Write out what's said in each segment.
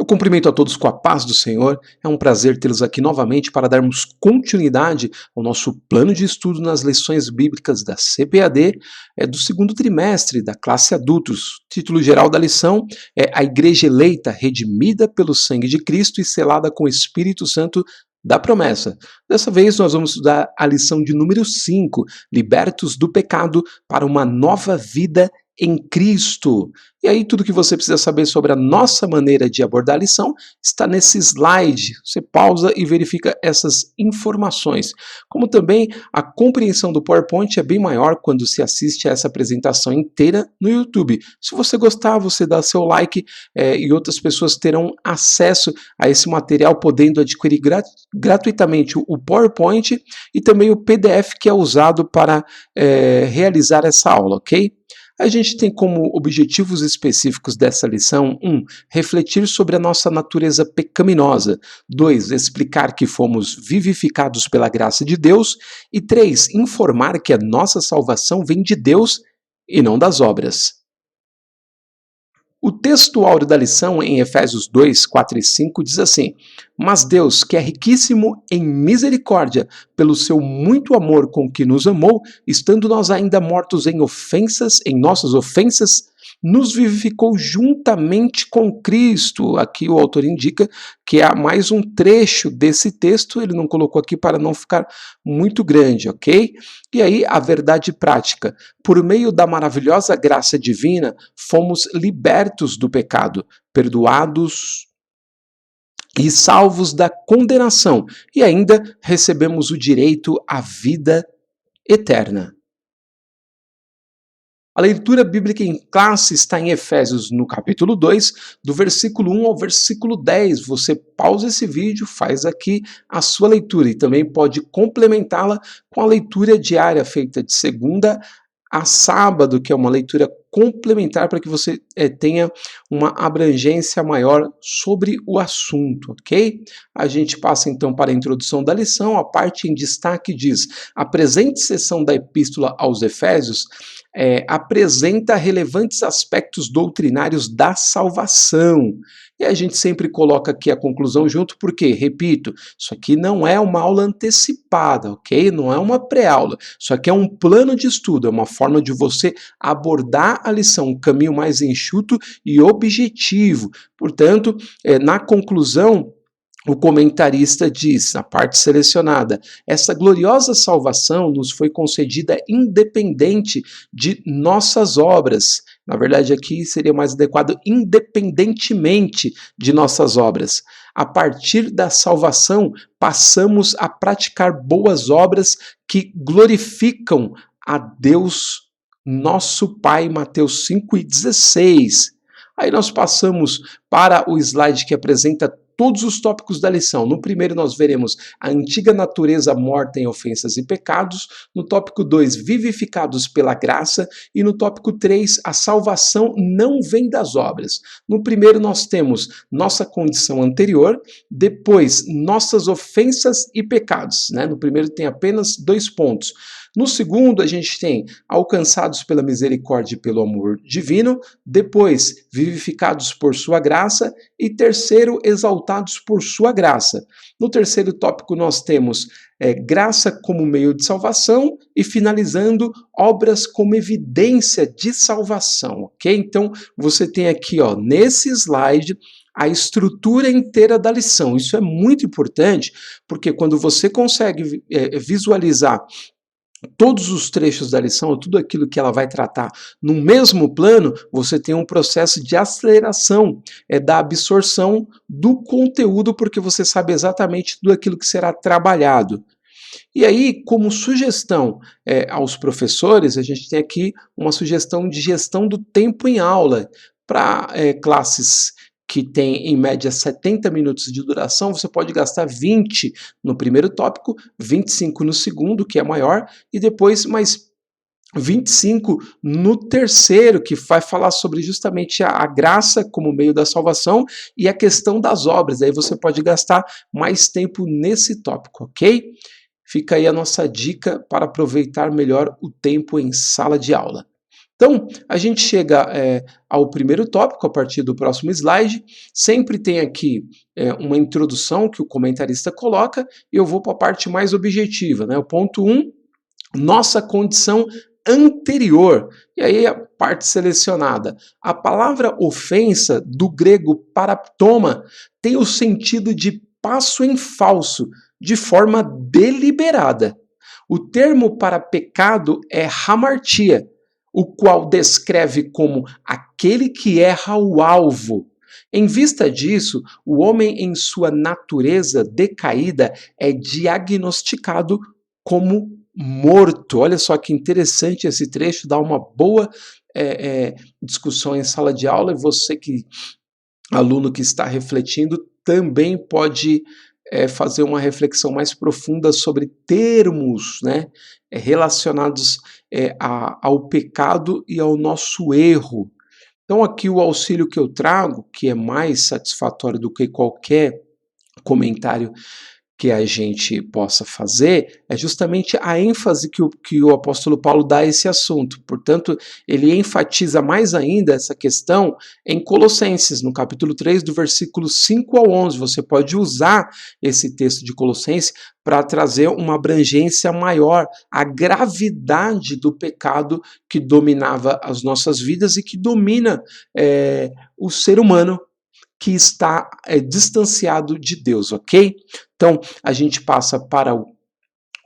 Eu cumprimento a todos com a paz do Senhor. É um prazer tê-los aqui novamente para darmos continuidade ao nosso plano de estudo nas lições bíblicas da CPAD, do segundo trimestre da classe adultos. O título geral da lição é A Igreja Eleita, redimida pelo sangue de Cristo e selada com o Espírito Santo da promessa. Dessa vez nós vamos estudar a lição de número 5, libertos do pecado para uma nova vida em Cristo. E aí tudo que você precisa saber sobre a nossa maneira de abordar a lição está nesse slide. Você pausa e verifica essas informações. Como também a compreensão do PowerPoint é bem maior quando se assiste a essa apresentação inteira no YouTube. Se você gostar, você dá seu like e outras pessoas terão acesso a esse material, podendo adquirir gratuitamente o PowerPoint e também o PDF que é usado para realizar essa aula, ok? A gente tem como objetivos específicos dessa lição: 1. Refletir sobre a nossa natureza pecaminosa. 2. Explicar que fomos vivificados pela graça de Deus. E 3. Informar que a nossa salvação vem de Deus e não das obras. O texto áureo da lição, em Efésios 2, 4 e 5, diz assim: Mas Deus, que é riquíssimo em misericórdia, pelo seu muito amor com que nos amou, estando nós ainda mortos em nossas ofensas, nos vivificou juntamente com Cristo. Aqui o autor indica que há mais um trecho desse texto, ele não colocou aqui para não ficar muito grande, ok? E aí a verdade prática: por meio da maravilhosa graça divina, fomos libertos do pecado, perdoados e salvos da condenação, e ainda recebemos o direito à vida eterna. A leitura bíblica em classe está em Efésios, no capítulo 2, do versículo 1 ao versículo 10. Você pausa esse vídeo, faz aqui a sua leitura e também pode complementá-la com a leitura diária feita de segunda a sábado, que é uma leitura complementar para que você tenha uma abrangência maior sobre o assunto, ok? A gente passa então para a introdução da lição. A parte em destaque diz: a presente seção da Epístola aos Efésios apresenta relevantes aspectos doutrinários da salvação. E a gente sempre coloca aqui a conclusão junto, porque, repito, isso aqui não é uma aula antecipada, ok? Não é uma pré-aula. Isso aqui é um plano de estudo, é uma forma de você abordar a lição, um caminho mais enxuto e objetivo. Portanto, na conclusão, o comentarista diz, na parte selecionada: essa gloriosa salvação nos foi concedida independente de nossas obras. Na verdade, aqui seria mais adequado: independentemente de nossas obras. A partir da salvação, passamos a praticar boas obras que glorificam a Deus, nosso Pai. Mateus 5,16. Aí nós passamos para o slide que apresenta todos os tópicos da lição. No primeiro nós veremos a antiga natureza morta em ofensas e pecados. No tópico 2, vivificados pela graça. E no tópico 3, a salvação não vem das obras. No primeiro nós temos nossa condição anterior, depois nossas ofensas e pecados, né? No primeiro tem apenas 2 pontos. No segundo, a gente tem alcançados pela misericórdia e pelo amor divino, depois vivificados por sua graça e terceiro, exaltados por sua graça. No terceiro tópico nós temos graça como meio de salvação e finalizando obras como evidência de salvação, ok? Então você tem aqui, nesse slide, a estrutura inteira da lição. Isso é muito importante, porque quando você consegue visualizar todos os trechos da lição, tudo aquilo que ela vai tratar no mesmo plano, você tem um processo de aceleração da absorção do conteúdo, porque você sabe exatamente tudo aquilo que será trabalhado. E aí, como sugestão aos professores, a gente tem aqui uma sugestão de gestão do tempo em aula para classes que tem em média 70 minutos de duração. Você pode gastar 20 no primeiro tópico, 25 no segundo, que é maior, e depois mais 25 no terceiro, que vai falar sobre justamente a graça como meio da salvação e a questão das obras. Aí você pode gastar mais tempo nesse tópico, ok? Fica aí a nossa dica para aproveitar melhor o tempo em sala de aula. Então, a gente chega ao primeiro tópico a partir do próximo slide. Sempre tem aqui uma introdução que o comentarista coloca e eu vou para a parte mais objetiva, né? O ponto 1, nossa condição anterior. E aí a parte selecionada. A palavra ofensa, do grego paraptoma, tem o sentido de passo em falso, de forma deliberada. O termo para pecado é hamartia, o qual descreve como aquele que erra o alvo. Em vista disso, o homem em sua natureza decaída é diagnosticado como morto. Olha só que interessante esse trecho, dá uma boa discussão em sala de aula, e você que, aluno que está refletindo, também pode fazer uma reflexão mais profunda sobre termos, né, relacionados ao pecado e ao nosso erro. Então aqui o auxílio que eu trago, que é mais satisfatório do que qualquer comentário que a gente possa fazer, é justamente a ênfase que o apóstolo Paulo dá a esse assunto. Portanto, ele enfatiza mais ainda essa questão em Colossenses, no capítulo 3, do versículo 5 ao 11. Você pode usar esse texto de Colossenses para trazer uma abrangência maior, a gravidade do pecado que dominava as nossas vidas e que domina o ser humano, que está distanciado de Deus, ok? Então, a gente passa para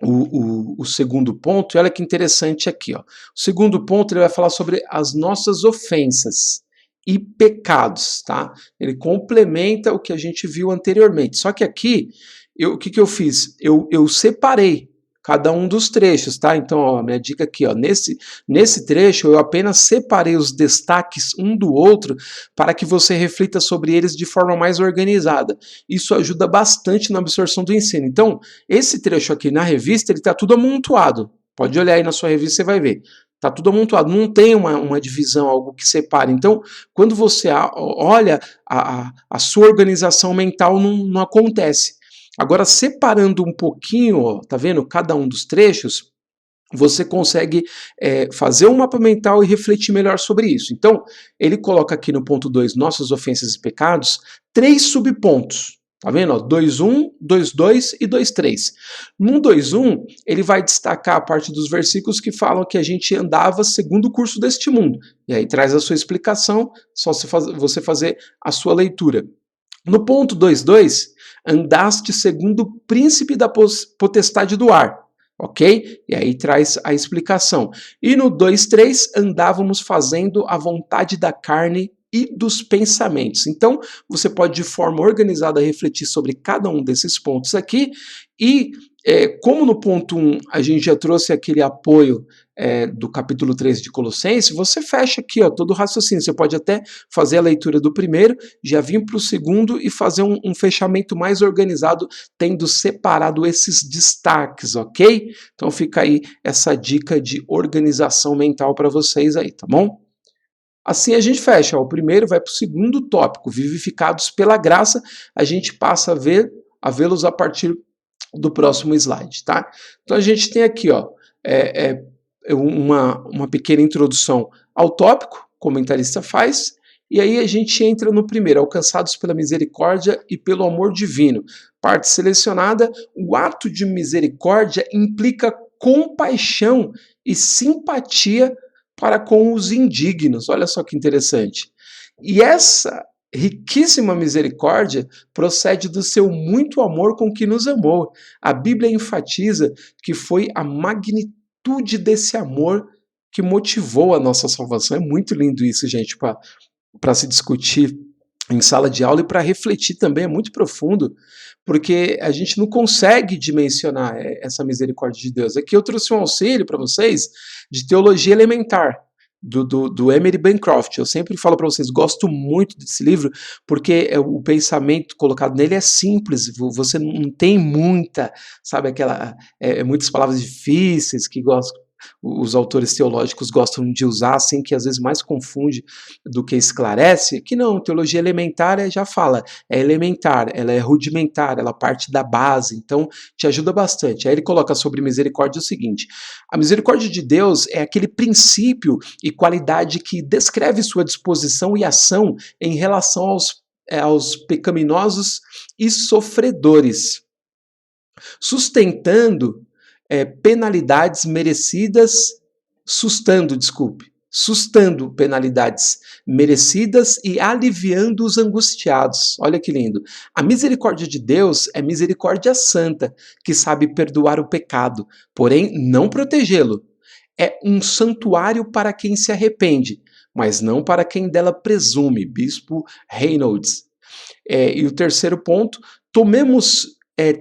o segundo ponto, e olha que interessante aqui, ó. O segundo ponto, ele vai falar sobre as nossas ofensas e pecados, tá? Ele complementa o que a gente viu anteriormente. Só que aqui, o que eu fiz? Eu separei cada um dos trechos, tá? Então, ó, minha dica aqui, ó, nesse trecho eu apenas separei os destaques um do outro para que você reflita sobre eles de forma mais organizada. Isso ajuda bastante na absorção do ensino. Então, esse trecho aqui na revista, ele está tudo amontoado. Pode olhar aí na sua revista, você vai ver. Está tudo amontoado, não tem uma divisão, algo que separe. Então, quando você olha, a sua organização mental não acontece. Agora, separando um pouquinho, ó, tá vendo, cada um dos trechos, você consegue fazer um mapa mental e refletir melhor sobre isso. Então, ele coloca aqui no ponto 2, nossas ofensas e pecados, 3 subpontos. Tá vendo? 2.1, 2.2 e 2.3. No 2.1, ele vai destacar a parte dos versículos que falam que a gente andava segundo o curso deste mundo. E aí traz a sua explicação, só você fazer a sua leitura. No ponto 2.2, andaste segundo o príncipe da potestade do ar, ok? E aí traz a explicação. E no 2.3, andávamos fazendo a vontade da carne e dos pensamentos. Então, você pode de forma organizada refletir sobre cada um desses pontos aqui e como no ponto 1 a gente já trouxe aquele apoio do capítulo 3 de Colossenses, você fecha aqui, ó, todo o raciocínio. Você pode até fazer a leitura do primeiro, já vir para o segundo e fazer um fechamento mais organizado, tendo separado esses destaques, ok? Então fica aí essa dica de organização mental para vocês aí, tá bom? Assim a gente fecha, ó, o primeiro vai para o segundo tópico, vivificados pela graça, a gente passa a vê-los a partir do próximo slide, tá? Então a gente tem aqui, ó, uma pequena introdução ao tópico, o comentarista faz, e aí a gente entra no primeiro, alcançados pela misericórdia e pelo amor divino. Parte selecionada, o ato de misericórdia implica compaixão e simpatia para com os indignos. Olha só que interessante. E essa riquíssima misericórdia procede do seu muito amor com que nos amou. A Bíblia enfatiza que foi a magnitude desse amor que motivou a nossa salvação. É muito lindo isso, gente, para se discutir em sala de aula e para refletir também, é muito profundo, porque a gente não consegue dimensionar essa misericórdia de Deus. Aqui eu trouxe um auxílio para vocês de teologia elementar, do Emery Bancroft. Eu sempre falo para vocês, gosto muito desse livro, porque o pensamento colocado nele é simples, você não tem muitas palavras difíceis que os autores teológicos gostam de usar, assim, que às vezes mais confunde do que esclarece, que não, teologia elementar já fala, é elementar, ela é rudimentar, ela parte da base, então te ajuda bastante. Aí ele coloca sobre misericórdia o seguinte: a misericórdia de Deus é aquele princípio e qualidade que descreve sua disposição e ação em relação aos pecaminosos e sofredores, sustentando penalidades merecidas, sustando penalidades merecidas e aliviando os angustiados. Olha que lindo. A misericórdia de Deus é misericórdia santa, que sabe perdoar o pecado, porém não protegê-lo. É um santuário para quem se arrepende, mas não para quem dela presume. Bispo Reynolds. E o terceiro ponto, tomemos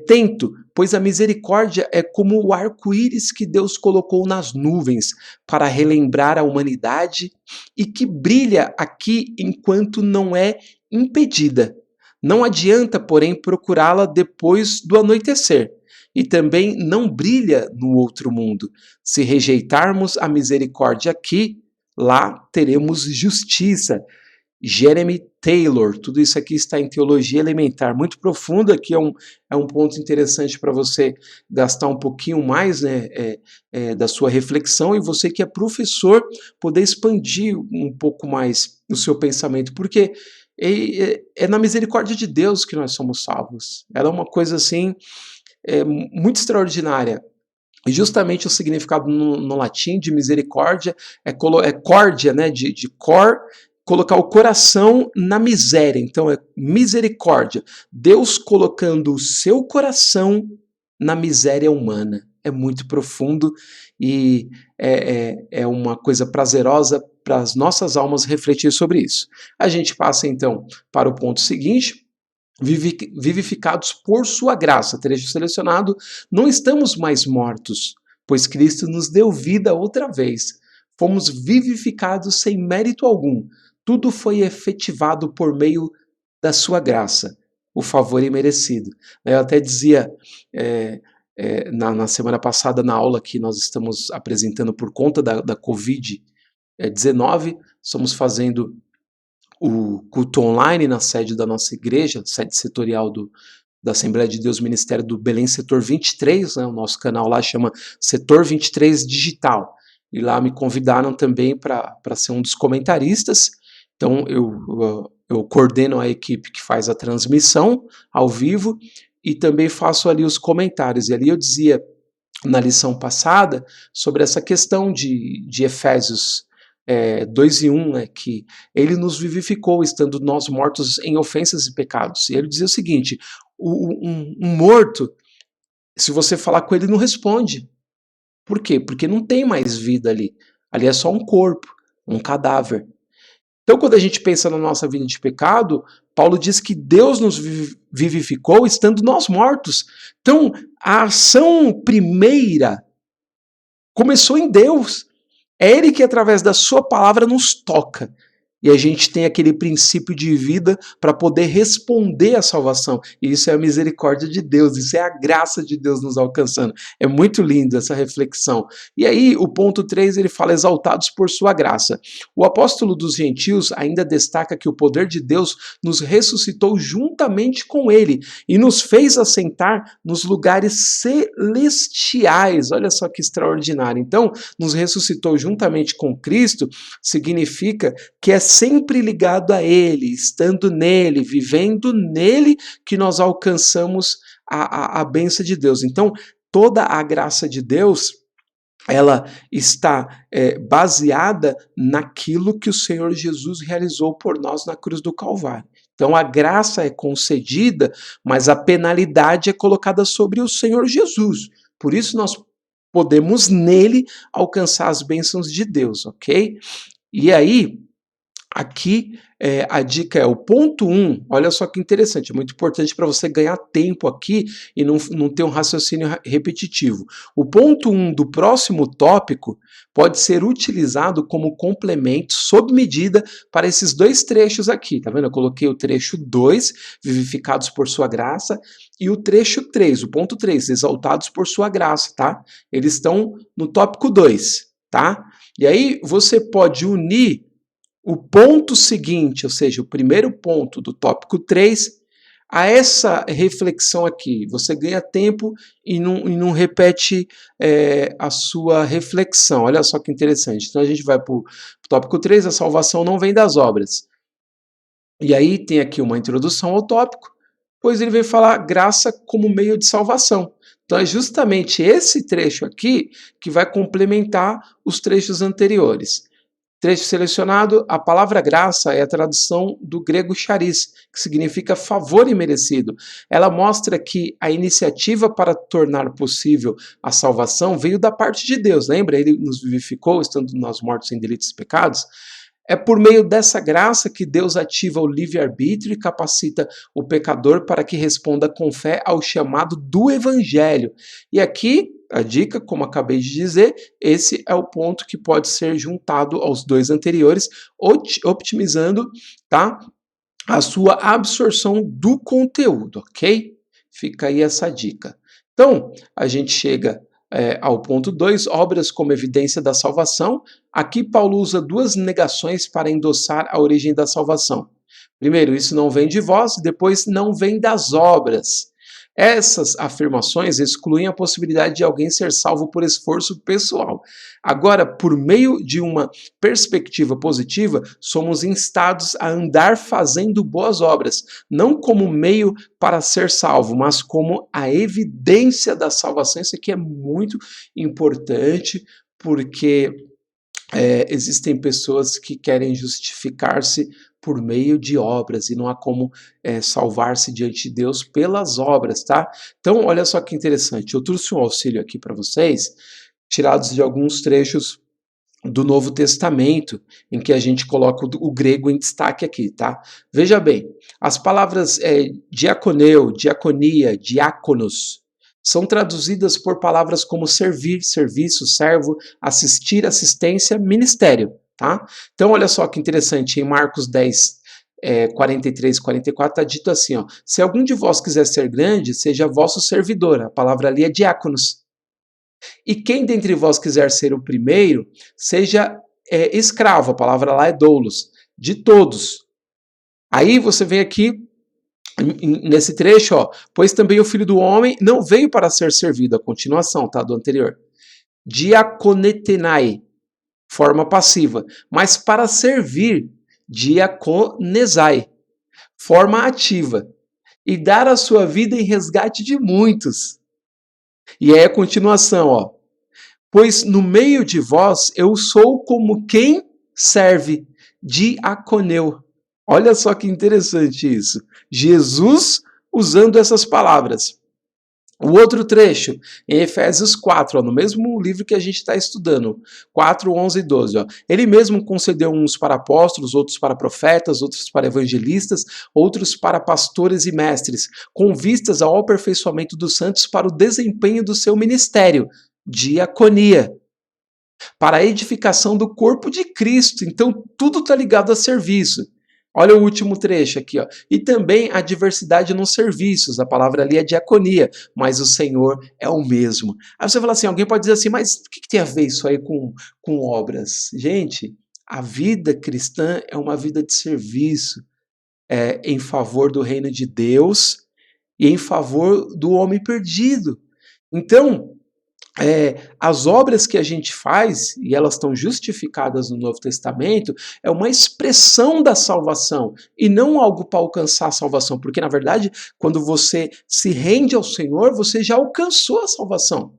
tento, pois a misericórdia é como o arco-íris que Deus colocou nas nuvens para relembrar a humanidade e que brilha aqui enquanto não é impedida. Não adianta, porém, procurá-la depois do anoitecer. E também não brilha no outro mundo. Se rejeitarmos a misericórdia aqui, lá teremos justiça. Jeremy Taylor, tudo isso aqui está em teologia elementar, muito profundo. Aqui é um ponto interessante para você gastar um pouquinho mais, né, da sua reflexão, e você que é professor poder expandir um pouco mais o seu pensamento, porque é na misericórdia de Deus que nós somos salvos. Ela é uma coisa assim muito extraordinária. E justamente o significado no latim de misericórdia é córdia, né, de cor, colocar o coração na miséria. Então é misericórdia. Deus colocando o seu coração na miséria humana. É muito profundo e é uma coisa prazerosa para as nossas almas refletir sobre isso. A gente passa então para o ponto seguinte: vivificados por sua graça. Trecho selecionado: não estamos mais mortos, pois Cristo nos deu vida outra vez. Fomos vivificados sem mérito algum. Tudo foi efetivado por meio da sua graça, o favor imerecido. Eu até dizia na semana passada, na aula que nós estamos apresentando por conta da Covid-19, estamos fazendo o culto online na sede da nossa igreja, sede setorial da Assembleia de Deus Ministério do Belém, setor 23, né? O nosso canal lá chama Setor 23 Digital. E lá me convidaram também para ser um dos comentaristas. Então eu coordeno a equipe que faz a transmissão ao vivo e também faço ali os comentários. E ali eu dizia na lição passada sobre essa questão de Efésios 2:1, né, que ele nos vivificou, estando nós mortos em ofensas e pecados. E ele dizia o seguinte: um morto, se você falar com ele, não responde. Por quê? Porque não tem mais vida ali. Ali é só um corpo, um cadáver. Então, quando a gente pensa na nossa vida de pecado, Paulo diz que Deus nos vivificou estando nós mortos. Então, a ação primeira começou em Deus. É Ele que, através da sua palavra, nos toca. E a gente tem aquele princípio de vida para poder responder à salvação. E isso é a misericórdia de Deus, isso é a graça de Deus nos alcançando. É muito lindo essa reflexão. E aí, o ponto 3, ele fala: exaltados por sua graça. O apóstolo dos gentios ainda destaca que o poder de Deus nos ressuscitou juntamente com ele e nos fez assentar nos lugares celestiais. Olha só que extraordinário. Então, nos ressuscitou juntamente com Cristo significa que é sempre ligado a Ele, estando nele, vivendo nele, que nós alcançamos a bênção de Deus. Então, toda a graça de Deus, ela está baseada naquilo que o Senhor Jesus realizou por nós na cruz do Calvário. Então, a graça é concedida, mas a penalidade é colocada sobre o Senhor Jesus. Por isso, nós podemos nele alcançar as bênçãos de Deus, ok? E aí, Aqui a dica é o ponto 1, olha só que interessante, é muito importante para você ganhar tempo aqui e não ter um raciocínio repetitivo. O ponto 1 do próximo tópico pode ser utilizado como complemento sob medida para esses dois trechos aqui, tá vendo? Eu coloquei o trecho 2, vivificados por sua graça, e o trecho 3, o ponto 3, exaltados por sua graça, tá? Eles estão no tópico 2, tá? E aí você pode unir o ponto seguinte, ou seja, o primeiro ponto do tópico 3, a essa reflexão aqui. Você ganha tempo e não repete a sua reflexão. Olha só que interessante. Então a gente vai para o tópico 3, a salvação não vem das obras. E aí tem aqui uma introdução ao tópico, pois ele vem falar graça como meio de salvação. Então é justamente esse trecho aqui que vai complementar os trechos anteriores. Trecho selecionado, a palavra graça é a tradução do grego charis, que significa favor imerecido. Ela mostra que a iniciativa para tornar possível a salvação veio da parte de Deus. Lembra? Ele nos vivificou, estando nós mortos em delitos e pecados. É por meio dessa graça que Deus ativa o livre-arbítrio e capacita o pecador para que responda com fé ao chamado do Evangelho. E aqui, a dica, como acabei de dizer, esse é o ponto que pode ser juntado aos dois anteriores, optimizando, tá, a sua absorção do conteúdo, ok? Fica aí essa dica. Então, a gente chega ao ponto 2, obras como evidência da salvação. Aqui Paulo usa duas negações para endossar a origem da salvação. Primeiro, isso não vem de vós, depois, não vem das obras. Essas afirmações excluem a possibilidade de alguém ser salvo por esforço pessoal. Agora, por meio de uma perspectiva positiva, somos instados a andar fazendo boas obras, não como meio para ser salvo, mas como a evidência da salvação. Isso aqui é muito importante, porque existem pessoas que querem justificar-se por meio de obras, e não há como salvar-se diante de Deus pelas obras, tá? Então, olha só que interessante, eu trouxe um auxílio aqui para vocês, tirados de alguns trechos do Novo Testamento, em que a gente coloca o grego em destaque aqui, tá? Veja bem, as palavras diaconeu, diaconia, diáconos, são traduzidas por palavras como servir, serviço, servo, assistir, assistência, ministério, tá? Então, olha só que interessante, em Marcos 10, 43 e 44, está dito assim, ó, se algum de vós quiser ser grande, seja vosso servidor. A palavra ali é diáconos. E quem dentre vós quiser ser o primeiro, seja escravo. A palavra lá é doulos, de todos. Aí você vem aqui nesse trecho, ó, pois também o Filho do Homem não veio para ser servido, a continuação, tá, do anterior. Diaconetenai, forma passiva, mas para servir, diaconesai, forma ativa, e dar a sua vida em resgate de muitos. E aí a continuação, ó, pois no meio de vós eu sou como quem serve, diaconeu. Olha só que interessante isso. Jesus usando essas palavras. O outro trecho, em Efésios 4, ó, no mesmo livro que a gente está estudando, 4, 11 e 12. Ó, ele mesmo concedeu uns para apóstolos, outros para profetas, outros para evangelistas, outros para pastores e mestres, com vistas ao aperfeiçoamento dos santos para o desempenho do seu ministério, diaconia, para a edificação do corpo de Cristo. Então, tudo está ligado a serviço. Olha o último trecho aqui, ó. E também a diversidade nos serviços. A palavra ali é diaconia, mas o Senhor é o mesmo. Aí você fala assim, alguém pode dizer assim, mas o que tem a ver isso aí com obras? Gente, a vida cristã é uma vida de serviço em favor do reino de Deus e em favor do homem perdido. Então, as obras que a gente faz, e elas estão justificadas no Novo Testamento, é uma expressão da salvação, e não algo para alcançar a salvação, porque na verdade, quando você se rende ao Senhor, você já alcançou a salvação.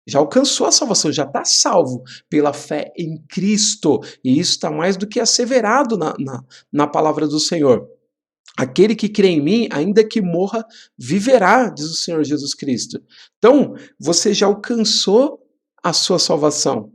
Já alcançou a salvação, já está salvo pela fé em Cristo, e isso está mais do que asseverado na palavra do Senhor. Aquele que crê em mim, ainda que morra, viverá, diz o Senhor Jesus Cristo. Então, você já alcançou a sua salvação.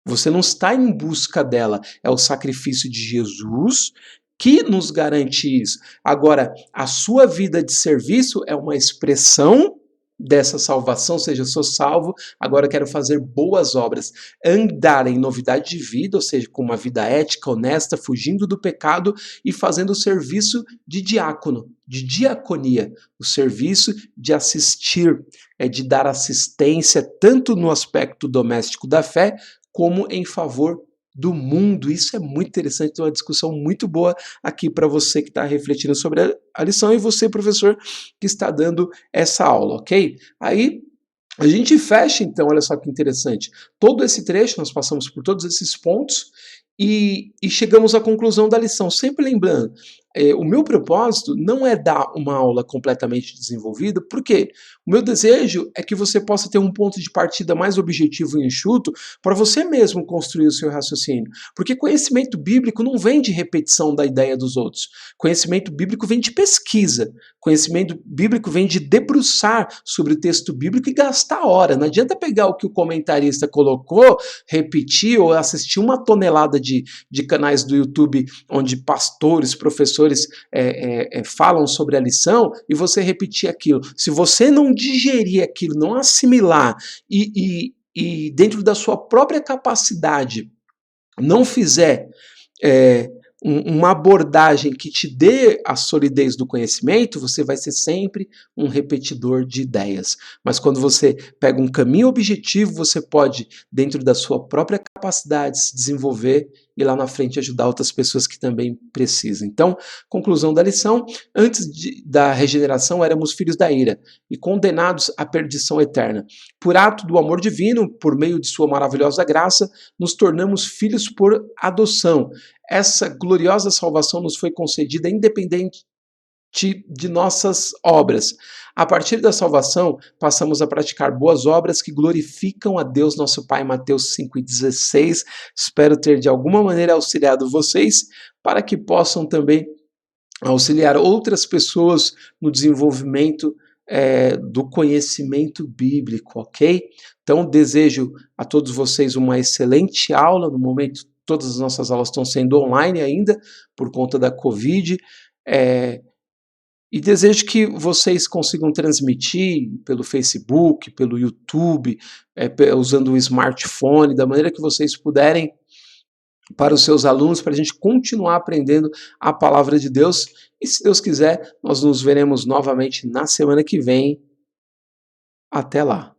Você não está em busca dela. É o sacrifício de Jesus que nos garante isso. Agora, a sua vida de serviço é uma expressão dessa salvação, ou seja, eu sou salvo, agora quero fazer boas obras, andar em novidade de vida, ou seja, com uma vida ética, honesta, fugindo do pecado e fazendo o serviço de diácono, de diaconia, o serviço de assistir, de dar assistência tanto no aspecto doméstico da fé, como em favor do mundo. Isso é muito interessante, uma discussão muito boa aqui para você que está refletindo sobre a lição e você, professor, que está dando essa aula, ok? Aí a gente fecha, então, olha só que interessante, todo esse trecho, nós passamos por todos esses pontos e chegamos à conclusão da lição, sempre lembrando, o meu propósito não é dar uma aula completamente desenvolvida, porque o meu desejo é que você possa ter um ponto de partida mais objetivo e enxuto para você mesmo construir o seu raciocínio. Porque conhecimento bíblico não vem de repetição da ideia dos outros. Conhecimento bíblico vem de pesquisa. Conhecimento bíblico vem de debruçar sobre o texto bíblico e gastar hora. Não adianta pegar o que o comentarista colocou, repetir ou assistir uma tonelada de canais do YouTube onde pastores, professores falam sobre a lição e você repetir aquilo. Se você não digerir aquilo, não assimilar e dentro da sua própria capacidade não fizer uma abordagem que te dê a solidez do conhecimento, você vai ser sempre um repetidor de ideias. Mas quando você pega um caminho objetivo, você pode, dentro da sua própria capacidade, se desenvolver e lá na frente ajudar outras pessoas que também precisam. Então, conclusão da lição, antes da regeneração éramos filhos da ira e condenados à perdição eterna. Por ato do amor divino, por meio de sua maravilhosa graça, nos tornamos filhos por adoção. Essa gloriosa salvação nos foi concedida independente de nossas obras. A partir da salvação, passamos a praticar boas obras que glorificam a Deus nosso Pai, Mateus 5,16. Espero ter de alguma maneira auxiliado vocês para que possam também auxiliar outras pessoas no desenvolvimento do conhecimento bíblico, ok? Então, desejo a todos vocês uma excelente aula. No momento, todas as nossas aulas estão sendo online ainda, por conta da Covid. E desejo que vocês consigam transmitir pelo Facebook, pelo YouTube, usando o smartphone, da maneira que vocês puderem, para os seus alunos, para a gente continuar aprendendo a palavra de Deus. E se Deus quiser, nós nos veremos novamente na semana que vem. Até lá!